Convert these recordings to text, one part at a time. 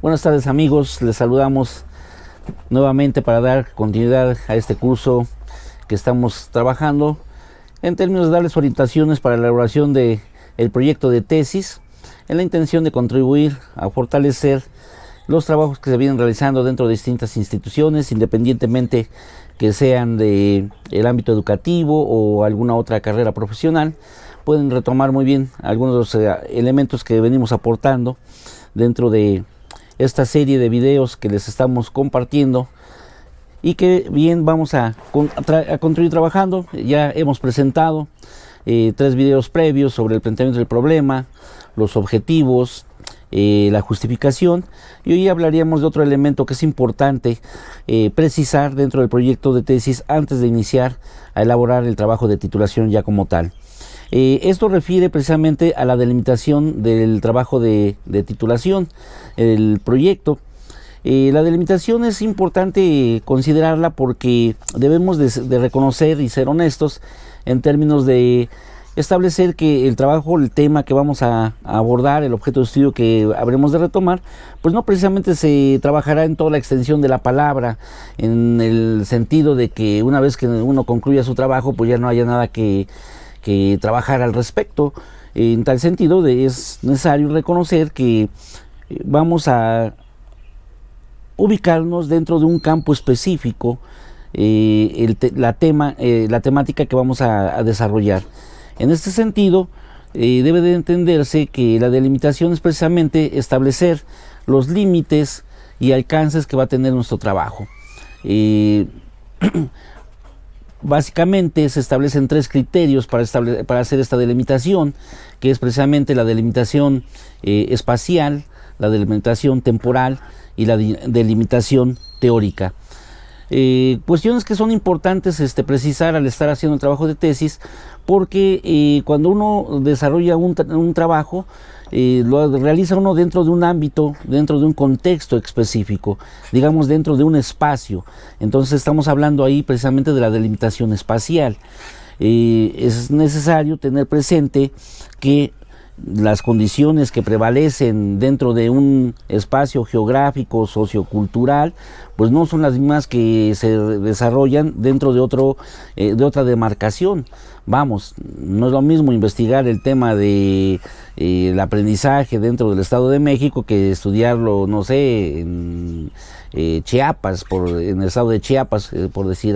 Buenas tardes amigos, les saludamos nuevamente para dar continuidad a este curso que estamos trabajando en términos de darles orientaciones para la elaboración del proyecto de tesis en la intención de contribuir a fortalecer los trabajos que se vienen realizando dentro de distintas instituciones, independientemente que sean del ámbito educativo o alguna otra carrera profesional. Pueden retomar muy bien algunos de los elementos que venimos aportando dentro de esta serie de videos que les estamos compartiendo y que bien vamos a continuar trabajando. Ya hemos presentado 3 videos previos sobre el planteamiento del problema, los objetivos, la justificación, y hoy hablaríamos de otro elemento que es importante precisar dentro del proyecto de tesis antes de iniciar a elaborar el trabajo de titulación ya como tal. Esto refiere precisamente a la delimitación del trabajo de titulación, el proyecto. La delimitación es importante considerarla porque debemos de reconocer y ser honestos en términos de establecer que el trabajo, el tema que vamos a abordar, el objeto de estudio que habremos de retomar, pues no precisamente se trabajará en toda la extensión de la palabra, en el sentido de que una vez que uno concluya su trabajo, pues ya no haya nada que trabajar al respecto. En tal sentido, es necesario reconocer que vamos a ubicarnos dentro de un campo específico, la temática que vamos a desarrollar. En este sentido, debe de entenderse que la delimitación es precisamente establecer los límites y alcances que va a tener nuestro trabajo. Básicamente se establecen 3 criterios para hacer esta delimitación, que es precisamente la delimitación espacial, la delimitación temporal y la delimitación teórica. Cuestiones que son importantes precisar al estar haciendo el trabajo de tesis, porque cuando uno desarrolla un trabajo, lo realiza uno dentro de un ámbito, dentro de un contexto específico, digamos dentro de un espacio. Entonces estamos hablando ahí precisamente de la delimitación espacial. Es necesario tener presente que las condiciones que prevalecen dentro de un espacio geográfico, sociocultural, pues no son las mismas que se desarrollan dentro de otra demarcación. Vamos, no es lo mismo investigar el tema de el aprendizaje dentro del Estado de México que estudiarlo, no sé, en Chiapas, en el estado de Chiapas, por decir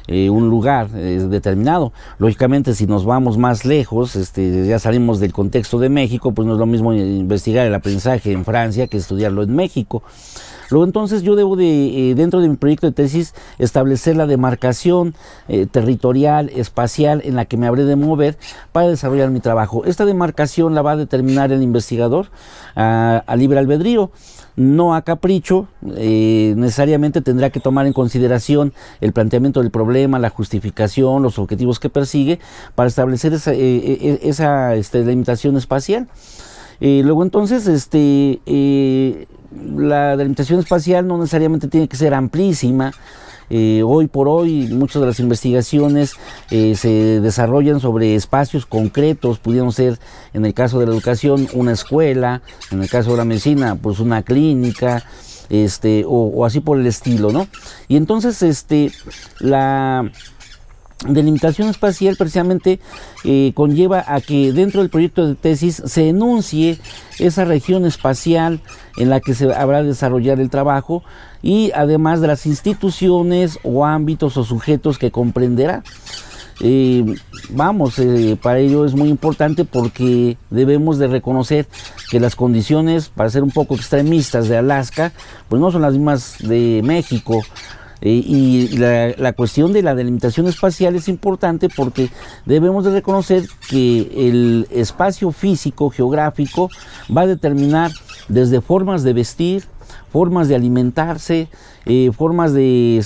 un lugar determinado. Lógicamente, si nos vamos más lejos, ya salimos del contexto de México, pues no es lo mismo investigar el aprendizaje en Francia que estudiarlo en México. Luego entonces yo debo dentro de mi proyecto de tesis, establecer la demarcación territorial, espacial en la que me habré de mover para desarrollar mi trabajo. Esta demarcación la va a determinar el investigador a libre albedrío, no a capricho. Necesariamente tendrá que tomar en consideración el planteamiento del problema, la justificación, los objetivos que persigue para establecer esa delimitación espacial. Luego entonces la delimitación espacial no necesariamente tiene que ser amplísima. Hoy por hoy muchas de las investigaciones se desarrollan sobre espacios concretos. Pudieron ser, en el caso de la educación, una escuela; en el caso de la medicina, pues una clínica, o así por el estilo, ¿no? Y entonces la delimitación espacial precisamente conlleva a que dentro del proyecto de tesis se enuncie esa región espacial en la que se habrá de desarrollar el trabajo, y además de las instituciones o ámbitos o sujetos que comprenderá. Para ello es muy importante porque debemos de reconocer que las condiciones, para ser un poco extremistas, de Alaska, pues no son las mismas de México. Y la cuestión de la delimitación espacial es importante porque debemos de reconocer que el espacio físico, geográfico, va a determinar desde formas de vestir, formas de alimentarse, formas de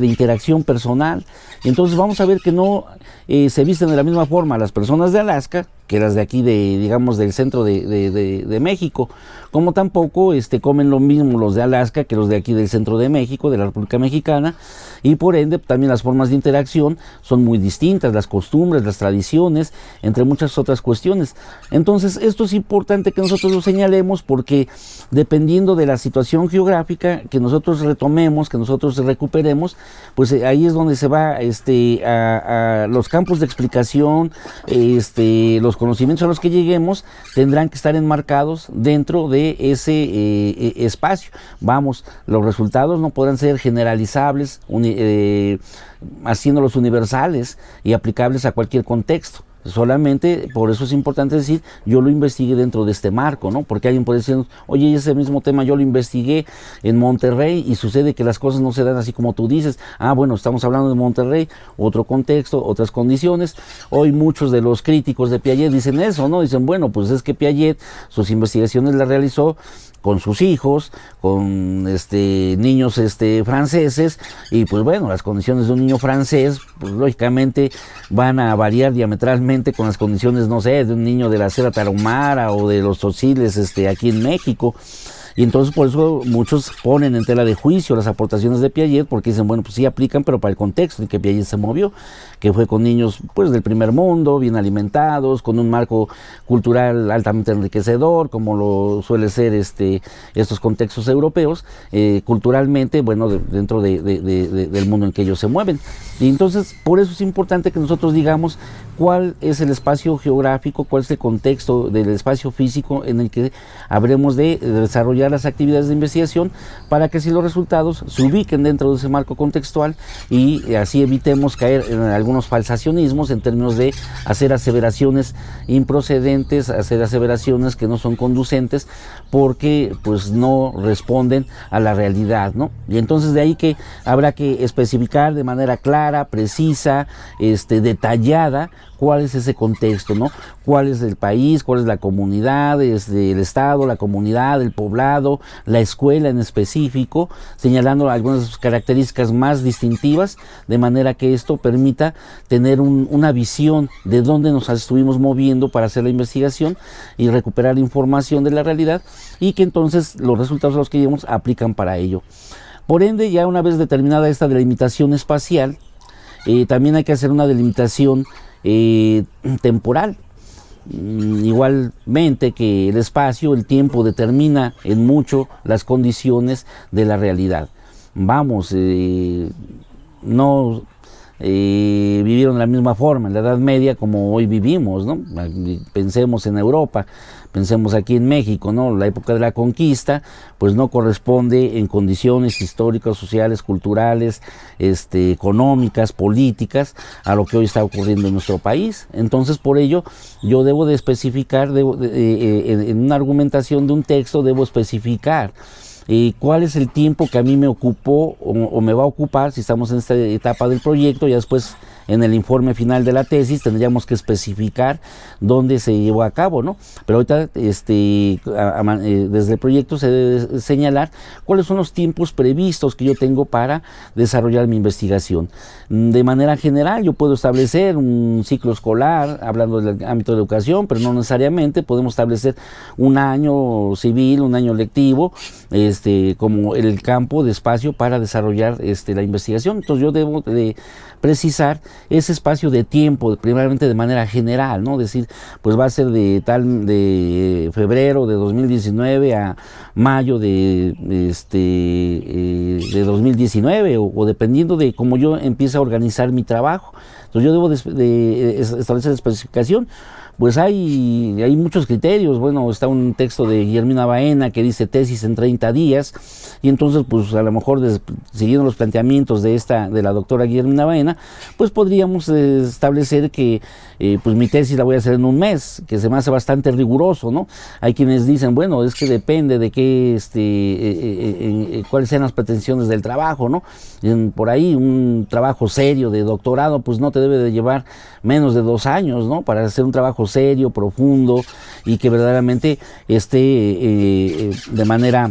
interacción personal. Entonces vamos a ver que no se visten de la misma forma las personas de Alaska que las de aquí, digamos, del centro de México, como tampoco comen lo mismo los de Alaska que los de aquí del centro de México, de la República Mexicana, y por ende también las formas de interacción son muy distintas, las costumbres, las tradiciones, entre muchas otras cuestiones. Entonces esto es importante que nosotros lo señalemos, porque dependiendo de la situación geográfica que nosotros retomemos, que nosotros recuperemos, pues ahí es donde se va a los campos de explicación, los conocimientos a los que lleguemos tendrán que estar enmarcados dentro de ese espacio. Vamos, los resultados no podrán ser generalizables, haciéndolos universales y aplicables a cualquier contexto. Solamente, por eso es importante decir, yo lo investigué dentro de este marco, ¿no? Porque alguien puede decir, oye, ese mismo tema yo lo investigué en Monterrey y sucede que las cosas no se dan así como tú dices. Ah, bueno, estamos hablando de Monterrey, otro contexto, otras condiciones. Hoy muchos de los críticos de Piaget dicen eso, ¿no? Dicen, bueno, pues es que Piaget sus investigaciones las realizó con sus hijos, con niños franceses, y pues bueno, las condiciones de un niño francés, pues lógicamente van a variar diametralmente con las condiciones, no sé, de un niño de la Sierra Tarahumara o de los Tzotziltes aquí en México. Y entonces por eso muchos ponen en tela de juicio las aportaciones de Piaget, porque dicen, bueno, pues sí aplican, pero para el contexto en que Piaget se movió, que fue con niños pues del primer mundo, bien alimentados, con un marco cultural altamente enriquecedor, como lo suele ser estos contextos europeos, culturalmente, bueno, dentro del mundo en que ellos se mueven. Y entonces por eso es importante que nosotros digamos cuál es el espacio geográfico, cuál es el contexto del espacio físico en el que habremos de desarrollar las actividades de investigación, para que así los resultados se ubiquen dentro de ese marco contextual y así evitemos caer en algunos falsacionismos en términos de hacer aseveraciones improcedentes, hacer aseveraciones que no son conducentes, porque pues no responden a la realidad, ¿no? Y entonces de ahí que habrá que especificar de manera clara, precisa, detallada, cuál es ese contexto, ¿no? Cuál es el país, cuál es la comunidad, el estado, la comunidad, el poblado, la escuela en específico, señalando algunas de sus características más distintivas, de manera que esto permita tener una visión de dónde nos estuvimos moviendo para hacer la investigación y recuperar información de la realidad, y que entonces los resultados a los que llegamos aplican para ello. Por ende, ya una vez determinada esta delimitación espacial, también hay que hacer una delimitación temporal. Igualmente que el espacio, el tiempo determina en mucho las condiciones de la realidad. Vamos, no vivieron de la misma forma en la Edad Media como hoy vivimos, ¿no? Pensemos en Europa, pensemos aquí en México, ¿no? La época de la conquista, pues no corresponde en condiciones históricas, sociales, culturales, económicas, políticas, a lo que hoy está ocurriendo en nuestro país. Entonces, por ello, yo debo de especificar, en una argumentación de un texto, debo especificar cuál es el tiempo que a mí me ocupó o me va a ocupar si estamos en esta etapa del proyecto. Ya después, en el informe final de la tesis, tendríamos que especificar dónde se llevó a cabo, ¿no? Pero ahorita desde el proyecto se debe señalar cuáles son los tiempos previstos que yo tengo para desarrollar mi investigación. De manera general, yo puedo establecer un ciclo escolar, hablando del ámbito de educación, pero no necesariamente. Podemos establecer un año civil, un año lectivo, como el campo de espacio para desarrollar la investigación. Entonces yo debo de precisar ese espacio de tiempo, primeramente de manera general, ¿no? Decir, pues va a ser de febrero de 2019 a mayo de 2019, o dependiendo de cómo yo empiece a organizar mi trabajo. Entonces yo debo de establecer la especificación. Pues hay muchos criterios. Bueno, está un texto de Guillermina Baena que dice tesis en 30 días, y entonces pues a lo mejor siguiendo los planteamientos de la doctora Guillermina Baena, pues podríamos establecer que pues mi tesis la voy a hacer en un mes, que se me hace bastante riguroso, ¿no? Hay quienes dicen, bueno, es que depende de qué, cuáles sean las pretensiones del trabajo, ¿no? Por ahí un trabajo serio de doctorado pues no te debe de llevar menos de 2 años, ¿no? Para hacer un trabajo serio, profundo, y que verdaderamente esté de manera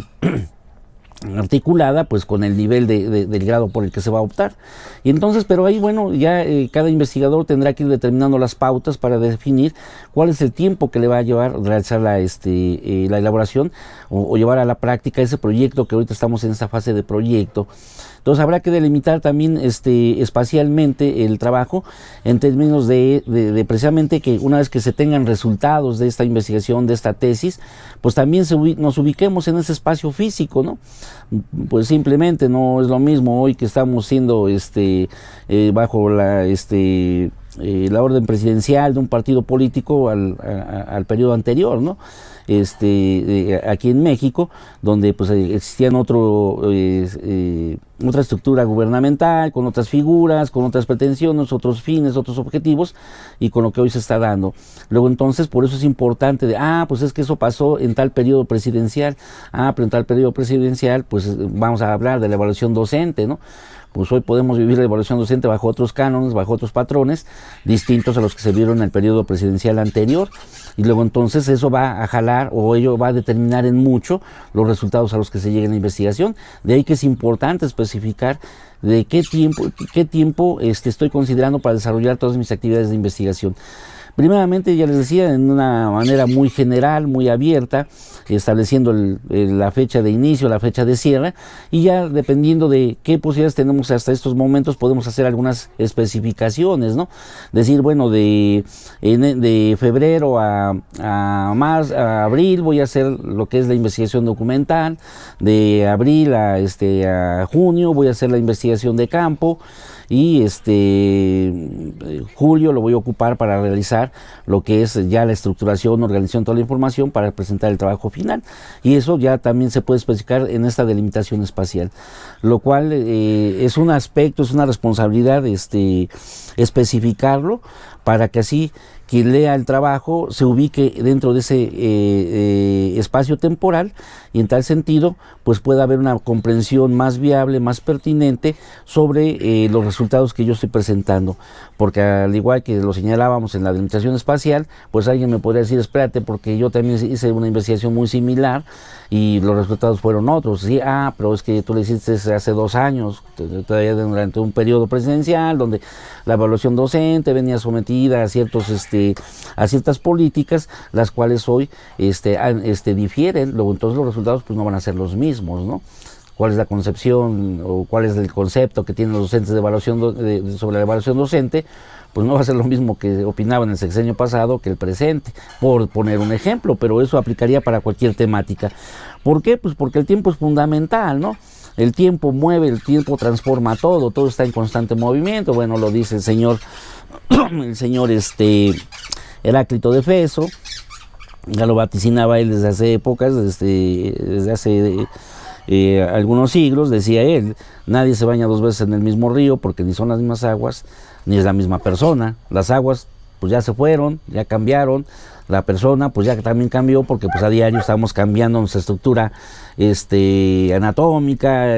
articulada pues con el nivel del grado por el que se va a optar. Y entonces, pero ahí bueno, ya cada investigador tendrá que ir determinando las pautas para definir cuál es el tiempo que le va a llevar realizar la elaboración o llevar a la práctica ese proyecto, que ahorita estamos en esta fase de proyecto. Entonces habrá que delimitar también espacialmente el trabajo en términos de precisamente que una vez que se tengan resultados de esta investigación, de esta tesis, pues también nos ubiquemos en ese espacio físico, ¿no? Pues simplemente no es lo mismo hoy que estamos siendo bajo la orden presidencial de un partido político al periodo anterior, ¿no? Aquí en México, donde pues existían otra estructura gubernamental, con otras figuras, con otras pretensiones, otros fines, otros objetivos, y con lo que hoy se está dando. Luego entonces, por eso es importante pues es que eso pasó en tal periodo presidencial, pero en tal periodo presidencial, pues vamos a hablar de la evaluación docente, ¿no? Pues hoy podemos vivir la evaluación docente bajo otros cánones, bajo otros patrones, distintos a los que se vieron en el periodo presidencial anterior, y luego entonces eso va a jalar, o ello va a determinar en mucho los resultados a los que se llegue en la investigación. De ahí que es importante especificar de qué tiempo estoy considerando para desarrollar todas mis actividades de investigación. Primeramente, ya les decía, en una manera muy general, muy abierta, estableciendo la fecha de inicio, la fecha de cierre, y ya dependiendo de qué posibilidades tenemos hasta estos momentos, podemos hacer algunas especificaciones, ¿no? Decir, bueno, de febrero a abril voy a hacer lo que es la investigación documental, de abril a junio voy a hacer la investigación de campo, y julio lo voy a ocupar para realizar lo que es ya la estructuración, organización de toda la información para presentar el trabajo final, y eso ya también se puede especificar en esta delimitación espacial, lo cual es un aspecto, es una responsabilidad especificarlo para que así quien lea el trabajo se ubique dentro de ese espacio temporal, y en tal sentido pues pueda haber una comprensión más viable, más pertinente sobre los resultados que yo estoy presentando, porque al igual que lo señalábamos en la delimitación espacial, pues alguien me podría decir, espérate, porque yo también hice una investigación muy similar y los resultados fueron otros, ¿sí? Pero es que tú lo hiciste hace 2 años, todavía durante un periodo presidencial, donde la evaluación docente venía sometida a ciertas políticas, las cuales hoy difieren. Luego entonces los resultados pues no van a ser los mismos, ¿no? ¿Cuál es la concepción o cuál es el concepto que tienen los docentes de evaluación sobre la evaluación docente? Pues no va a ser lo mismo que opinaban el sexenio pasado que el presente, por poner un ejemplo, pero eso aplicaría para cualquier temática. ¿Por qué? Pues porque el tiempo es fundamental, ¿no? El tiempo mueve, el tiempo transforma todo está en constante movimiento. Bueno, lo dice el señor Heráclito de Éfeso, ya lo vaticinaba él desde hace épocas, desde hace algunos siglos, decía él: nadie se baña 2 veces en el mismo río, porque ni son las mismas aguas, ni es la misma persona. Las aguas pues ya se fueron, ya cambiaron, la persona pues ya también cambió, porque pues a diario estamos cambiando nuestra estructura anatómica, a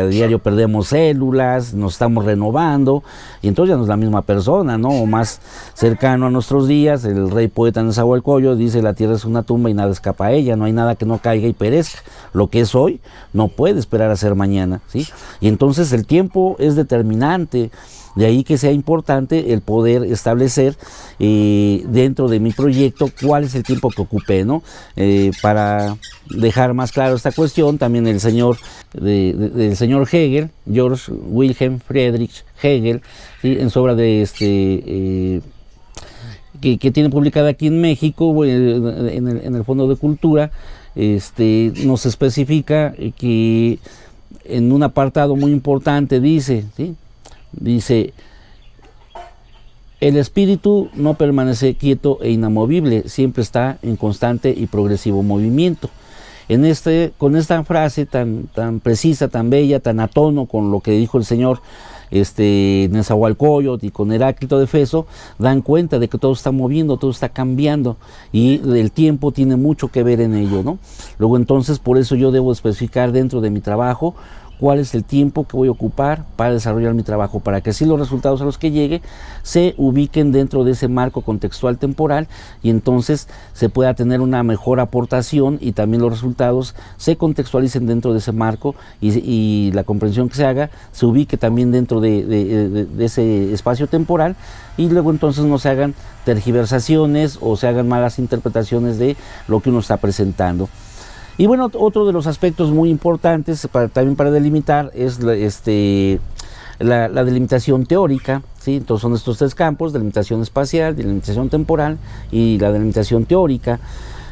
diario perdemos células, nos estamos renovando, y entonces ya no es la misma persona, ¿no? O más cercano a nuestros días, el rey poeta Nezahualcóyotl dice: la tierra es una tumba y nada escapa a ella, no hay nada que no caiga y perezca. Lo que es hoy no puede esperar a ser mañana, ¿sí? Y entonces el tiempo es determinante. De ahí que sea importante el poder establecer dentro de mi proyecto cuál es el tiempo que ocupé, ¿no? Para dejar más claro esta cuestión, también el señor Hegel, George Wilhelm Friedrich Hegel, ¿sí? En su obra que tiene publicada aquí en México, en el Fondo de Cultura, nos especifica que en un apartado muy importante dice, ¿sí? Dice: el espíritu no permanece quieto e inamovible, siempre está en constante y progresivo movimiento. Con esta frase tan precisa, tan bella, tan a tono con lo que dijo el señor Nezahualcóyotl y con Heráclito de Éfeso, dan cuenta de que todo está moviendo, todo está cambiando, y el tiempo tiene mucho que ver en ello, ¿no? Luego entonces, por eso yo debo especificar dentro de mi trabajo cuál es el tiempo que voy a ocupar para desarrollar mi trabajo, para que así los resultados a los que llegue se ubiquen dentro de ese marco contextual temporal y entonces se pueda tener una mejor aportación y también los resultados se contextualicen dentro de ese marco y la comprensión que se haga se ubique también dentro de ese espacio temporal y luego entonces no se hagan tergiversaciones o se hagan malas interpretaciones de lo que uno está presentando. Y bueno, otro de los aspectos muy importantes también para delimitar es la delimitación teórica, ¿sí? Entonces son estos tres campos: delimitación espacial, delimitación temporal y la delimitación teórica.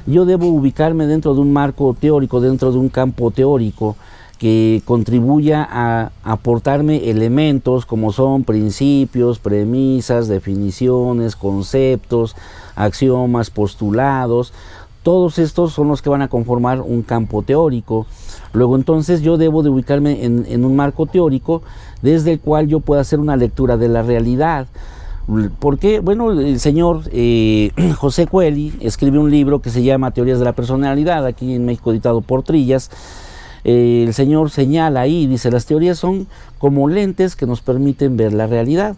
Yo debo ubicarme dentro de un marco teórico, dentro de un campo teórico que contribuya a aportarme elementos como son principios, premisas, definiciones, conceptos, axiomas, postulados. Todos estos son los que van a conformar un campo teórico. Luego entonces yo debo de ubicarme en un marco teórico desde el cual yo pueda hacer una lectura de la realidad. Porque, bueno, el señor José Coeli escribe un libro que se llama Teorías de la Personalidad, aquí en México editado por Trillas. El señor señala ahí, dice: las teorías son como lentes que nos permiten ver la realidad.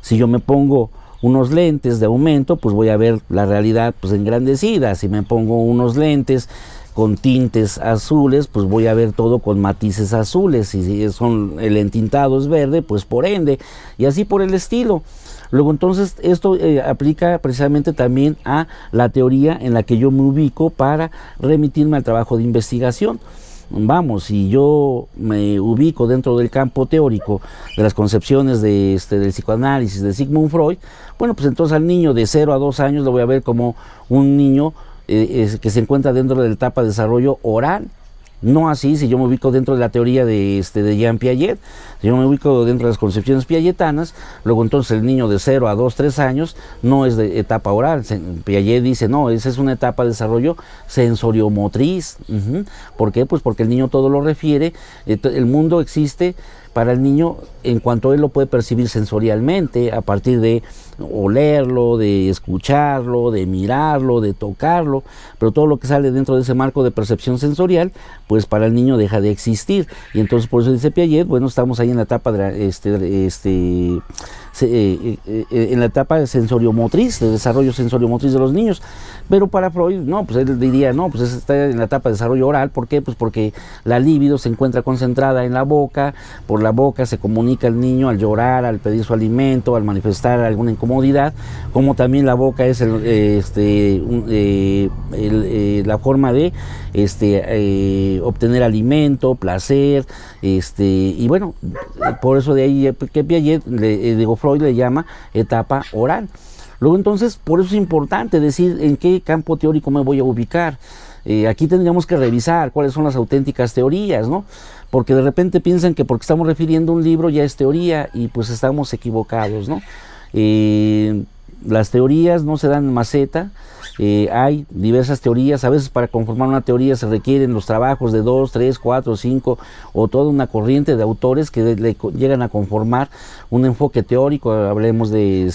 Si yo me pongo unos lentes de aumento, pues voy a ver la realidad pues engrandecida. Si me pongo unos lentes con tintes azules, pues voy a ver todo con matices azules. Si el entintado es verde, pues por ende, y así por el estilo. Luego entonces esto aplica precisamente también a la teoría en la que yo me ubico para remitirme al trabajo de investigación. Vamos, si yo me ubico dentro del campo teórico de las concepciones del psicoanálisis de Sigmund Freud, bueno, pues entonces al niño de 0 a 2 años lo voy a ver como un niño que se encuentra dentro de la etapa de desarrollo oral. No así si yo me ubico dentro de la teoría de Jean Piaget. Si yo me ubico dentro de las concepciones piagetanas, luego entonces el niño de 0 a 2, 3 años no es de etapa oral. Piaget dice: no, esa es una etapa de desarrollo sensoriomotriz. ¿Por qué? Pues porque el niño todo lo refiere, el mundo existe para el niño en cuanto él lo puede percibir sensorialmente, a partir de olerlo, de escucharlo, de mirarlo, de tocarlo, pero todo lo que sale dentro de ese marco de percepción sensorial, pues para el niño deja de existir. Y entonces por eso dice Piaget, bueno, estamos ahí en la etapa de en la etapa de sensoriomotriz, de desarrollo sensoriomotriz de los niños. Pero para Freud, no, pues él diría: no, pues está en la etapa de desarrollo oral. ¿Por qué? Pues porque la libido se encuentra concentrada en la boca, por la boca se comunica el niño al llorar, al pedir su alimento, al manifestar alguna incomodidad, como también la boca es la forma de obtener alimento, placer, y bueno, por eso de ahí que Piaget, Freud le llama etapa oral. Luego entonces, por eso es importante decir en qué campo teórico me voy a ubicar. Aquí tendríamos que revisar cuáles son las auténticas teorías, ¿no? Porque de repente piensan que porque estamos refiriendo un libro ya es teoría y pues estamos equivocados, ¿no? Las teorías no se dan en maceta. Hay diversas teorías. A veces para conformar una teoría se requieren los trabajos de 2, 3, 4, 5 o toda una corriente de autores que llegan a conformar un enfoque teórico. Hablemos de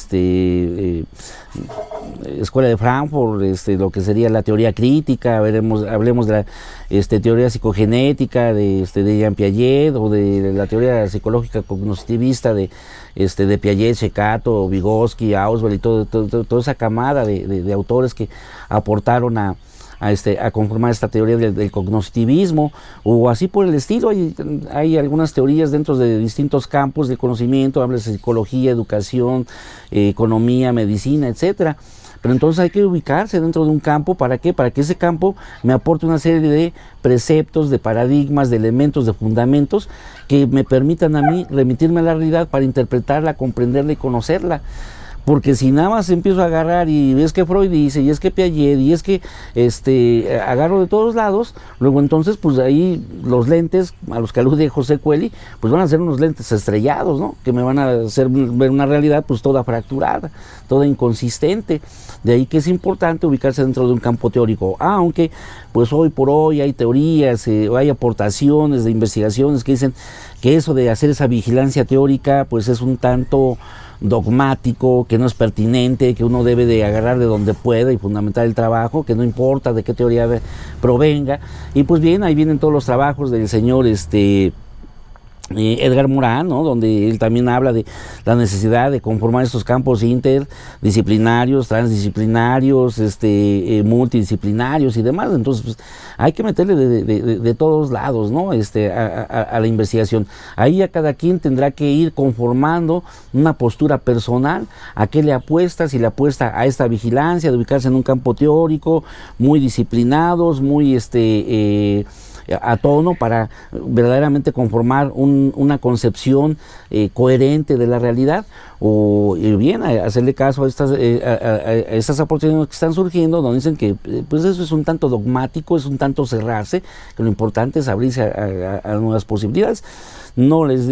Escuela de Frankfurt, lo que sería la teoría crítica. Hablemos de la teoría psicogenética de Jean Piaget, o de la teoría psicológica cognitivista de Piaget, Ceccato, Vygotsky, Auswell y toda esa camada de autores que aportaron a conformar esta teoría del cognitivismo, o así por el estilo. Hay algunas teorías dentro de distintos campos de conocimiento, hablas de psicología, educación, economía, medicina, etcétera. Pero entonces hay que ubicarse dentro de un campo. ¿Para qué? Para que ese campo me aporte una serie de preceptos, de paradigmas, de elementos, de fundamentos que me permitan a mí remitirme a la realidad para interpretarla, comprenderla y conocerla. Porque si nada más empiezo a agarrar y es que Freud dice, y es que Piaget, y es que agarro de todos lados, luego entonces pues ahí los lentes a los que alude José Coeli, pues van a ser unos lentes estrellados, ¿no? Que me van a hacer ver una realidad pues toda fracturada, toda inconsistente. De ahí que es importante ubicarse dentro de un campo teórico, aunque pues hoy por hoy hay teorías, hay aportaciones de investigaciones que dicen que eso de hacer esa vigilancia teórica pues es un tanto dogmático, que no es pertinente, que uno debe de agarrar de donde pueda y fundamentar el trabajo, que no importa de qué teoría provenga. Y pues bien, ahí vienen todos los trabajos del señor Edgar Morin, ¿no? Donde él también habla de la necesidad de conformar estos campos interdisciplinarios, transdisciplinarios, multidisciplinarios y demás. Entonces, pues, hay que meterle de todos lados, ¿no? A la investigación. Ahí ya cada quien tendrá que ir conformando una postura personal, a qué le apuesta, si le apuesta a esta vigilancia, de ubicarse en un campo teórico, muy disciplinados, muy a tono para verdaderamente conformar una concepción coherente de la realidad, o bien hacerle caso a estas oportunidades que están surgiendo, donde dicen que pues eso es un tanto dogmático, es un tanto cerrarse, que lo importante es abrirse a nuevas posibilidades. No les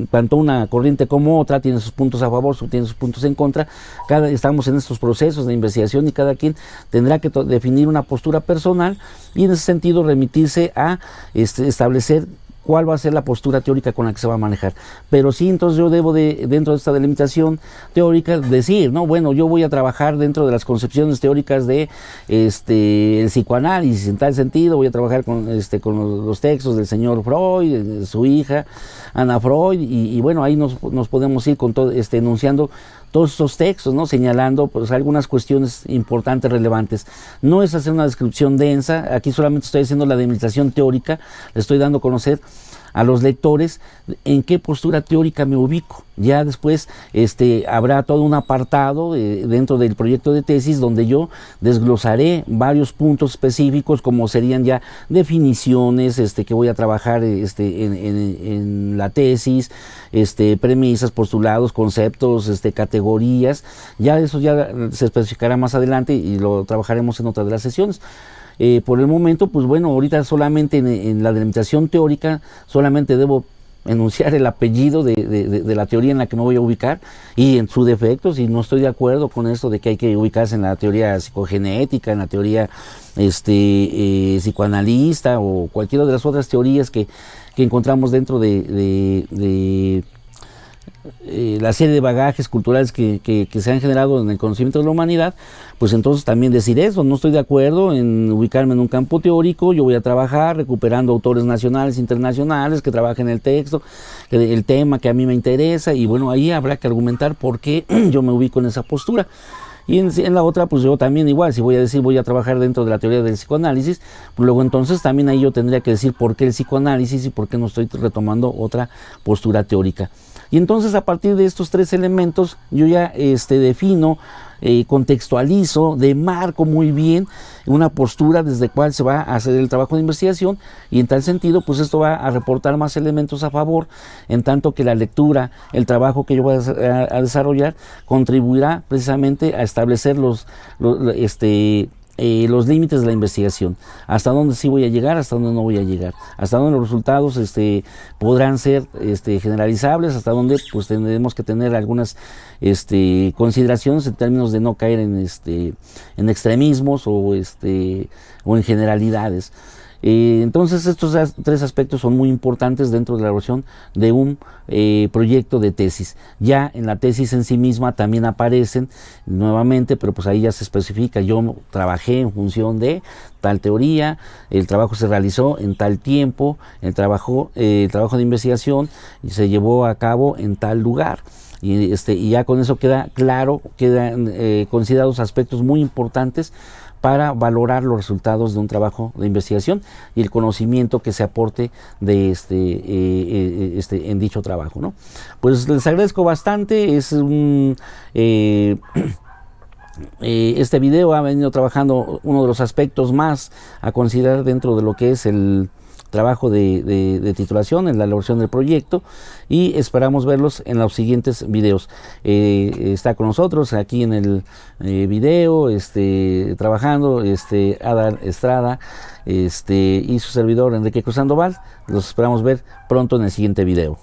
tanto una corriente como otra tiene sus puntos a favor, tiene sus puntos en contra. Estamos en estos procesos de investigación y cada quien tendrá que definir una postura personal y en ese sentido remitirse a establecer cuál va a ser la postura teórica con la que se va a manejar. Pero sí, entonces yo debo dentro de esta delimitación teórica, decir, ¿no? Bueno, yo voy a trabajar dentro de las concepciones teóricas de el psicoanálisis, en tal sentido, voy a trabajar con los textos del señor Freud, de su hija, Ana Freud, y bueno, ahí nos podemos ir con todo, enunciando todos estos textos, ¿no? Señalando pues algunas cuestiones importantes, relevantes. No es hacer una descripción densa, aquí solamente estoy haciendo la delimitación teórica, le estoy dando a conocer a los lectores en qué postura teórica me ubico. Ya después habrá todo un apartado dentro del proyecto de tesis donde yo desglosaré varios puntos específicos, como serían ya definiciones que voy a trabajar en la tesis, premisas, postulados, conceptos, categorías. Ya eso ya se especificará más adelante y lo trabajaremos en otra de las sesiones. Por el momento, pues bueno, ahorita solamente en la delimitación teórica, solamente debo enunciar el apellido de la teoría en la que me voy a ubicar y en su defecto, si no estoy de acuerdo con esto de que hay que ubicarse en la teoría psicogenética, en la teoría psicoanalista o cualquiera de las otras teorías que encontramos dentro de la serie de bagajes culturales que se han generado en el conocimiento de la humanidad, pues entonces también decir eso, no estoy de acuerdo en ubicarme en un campo teórico, yo voy a trabajar recuperando autores nacionales, internacionales, que trabajen el texto, el tema que a mí me interesa, y bueno, ahí habrá que argumentar por qué yo me ubico en esa postura. Y en la otra, pues yo también igual, si voy a decir voy a trabajar dentro de la teoría del psicoanálisis, pues luego entonces también ahí yo tendría que decir por qué el psicoanálisis y por qué no estoy retomando otra postura teórica. Y entonces a partir de estos tres elementos yo ya defino, contextualizo, demarco muy bien una postura desde cual se va a hacer el trabajo de investigación, y en tal sentido pues esto va a reportar más elementos a favor, en tanto que la lectura, el trabajo que yo voy a desarrollar contribuirá precisamente a establecer los límites de la investigación, hasta dónde sí voy a llegar, hasta dónde no voy a llegar, hasta dónde los resultados podrán ser generalizables, hasta dónde pues tendremos que tener algunas consideraciones en términos de no caer en extremismos o en generalidades. Entonces estos tres aspectos son muy importantes dentro de la elaboración de un proyecto de tesis. Ya en la tesis en sí misma también aparecen nuevamente, pero pues ahí ya se especifica, yo trabajé en función de tal teoría, el trabajo se realizó en tal tiempo, el trabajo de investigación se llevó a cabo en tal lugar. Y ya con eso queda claro, quedan considerados aspectos muy importantes para valorar los resultados de un trabajo de investigación y el conocimiento que se aporte de en dicho trabajo, ¿no? Pues les agradezco bastante. Es este video ha venido trabajando uno de los aspectos más a considerar dentro de lo que es el trabajo de titulación, en la elaboración del proyecto, y esperamos verlos en los siguientes videos. Está con nosotros aquí en el video trabajando Adal Estrada y su servidor Enrique Cruz Sandoval. Los esperamos ver pronto en el siguiente video.